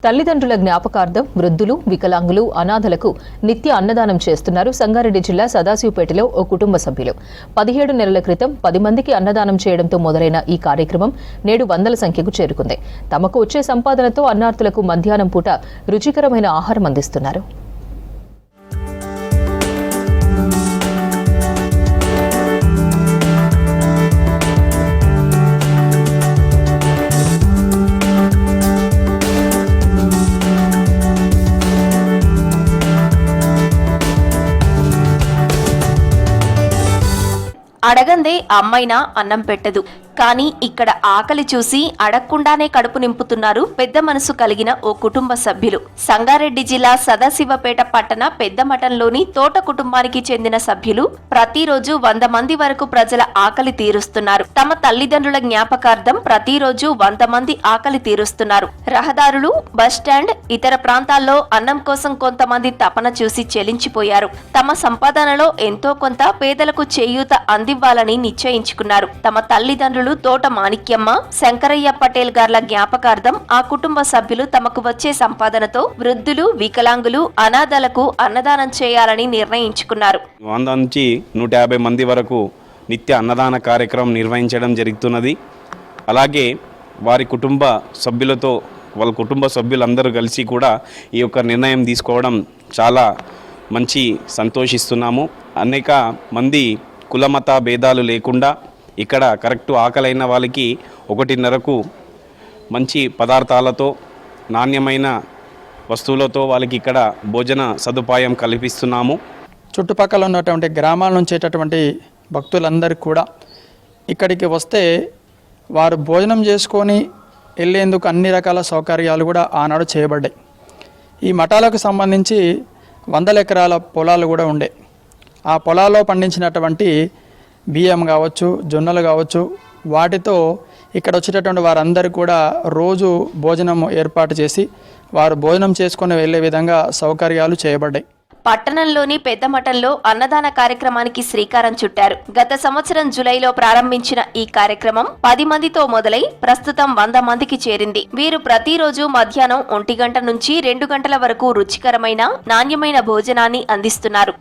తల్లిదండ్రుల జ్ఞాపకార్థం వృద్ధులు, వికలాంగులు, అనాథలకు నిత్య అన్నదానం చేస్తున్నారు సంగారెడ్డి జిల్లా సదాశివపేటలో ఓ కుటుంబ సభ్యులు. 17 నెలల క్రితం 10 మందికి అన్నదానం చేయడంతో మొదలైన ఈ కార్యక్రమం నేడు వందల సంఖ్యకు చేరుకుంది. తమకు వచ్చే సంపాదనతో అన్నార్థులకు మధ్యాహ్నం పూట రుచికరమైన ఆహారం అందిస్తున్నారు. అడగందే అమ్మైనా అన్నం పెట్టదు. కానీ ఇక్కడ ఆకలి చూసి అడగకుండానే కడుపు నింపుతున్నారు పెద్ద మనసు కలిగిన ఓ కుటుంబ సభ్యులు. సంగారెడ్డి జిల్లా సదాశివపేట పట్టణ పెద్దమఠంలోని తోట కుటుంబానికి చెందిన సభ్యులు ప్రతిరోజు 100 మంది వరకు ప్రజల ఆకలి తీరుస్తున్నారు. తమ తల్లిదండ్రుల జ్ఞాపకార్థం ప్రతిరోజు 100 మంది ఆకలి తీరుస్తున్నారు. రహదారులు, బస్టాండ్, ఇతర ప్రాంతాల్లో అన్నం కోసం కొంతమంది తపన చూసి చెలించిపోయారు. తమ సంపాదనలో ఎంతో కొంత పేదలకు చేయూత అందివ్వాలని నిశ్చయించుకున్నారు. తమ తల్లిదండ్రులు తోట మాణిక్యమ్మ, శంకరయ్య పటేల్ గార్ల జ్ఞాపకార్థం ఆ కుటుంబ సభ్యులు తమకు వచ్చే సంపాదనతో వృద్ధులు, వికలాంగులు, అనాథలకు అన్నదానం చేయాలని నిర్ణయించుకున్నారు. 100 నుంచి 150 మంది వరకు నిత్య అన్నదాన కార్యక్రమం నిర్వహించడం జరుగుతున్నది. అలాగే వారి కుటుంబ సభ్యులతో వాళ్ళ కుటుంబ సభ్యులందరూ కలిసి కూడా ఈ యొక్క నిర్ణయం తీసుకోవడం చాలా మంచి సంతోషిస్తున్నాము. అనేక మంది కులమత భేదాలు లేకుండా ఇక్కడ కరెక్టు ఆకలైన వాళ్ళకి 1:30కు మంచి పదార్థాలతో, నాణ్యమైన వస్తువులతో వాళ్ళకి ఇక్కడ భోజన సదుపాయం కల్పిస్తున్నాము. చుట్టుపక్కల ఉన్నటువంటి గ్రామాల నుంచి వచ్చేటటువంటి భక్తులందరికీ కూడా ఇక్కడికి వస్తే వారు భోజనం చేసుకొని వెళ్ళేందుకు అన్ని రకాల సౌకర్యాలు కూడా ఆనాడు చేయబడ్డాయి. ఈ మఠాలకు సంబంధించి 100 ఎకరాల పొలాలు కూడా ఉండే. ఆ పొలాల్లో పండించినటువంటి బియ్యం కావచ్చు, జొన్నలు కావచ్చు, వాటితో ఇక్కడ వచ్చేటటువంటి వారందరూ కూడా రోజు భోజనం ఏర్పాటు చేసి వారు భోజనం చేసుకుని వెళ్ళే విధంగా సౌకర్యాలు చేయబడ్డాయి. పట్టణంలోని పెద్దమఠంలో అన్నదాన కార్యక్రమానికి శ్రీకారం చుట్టారు. గత సంవత్సరం జూలైలో ప్రారంభించిన ఈ కార్యక్రమం 10 మందితో మొదలై ప్రస్తుతం 100 మందికి చేరింది. వీరు ప్రతిరోజు మధ్యాహ్నం 1 గంట నుంచి 2 గంటల వరకు రుచికరమైన, నాణ్యమైన భోజనాన్ని అందిస్తున్నారు.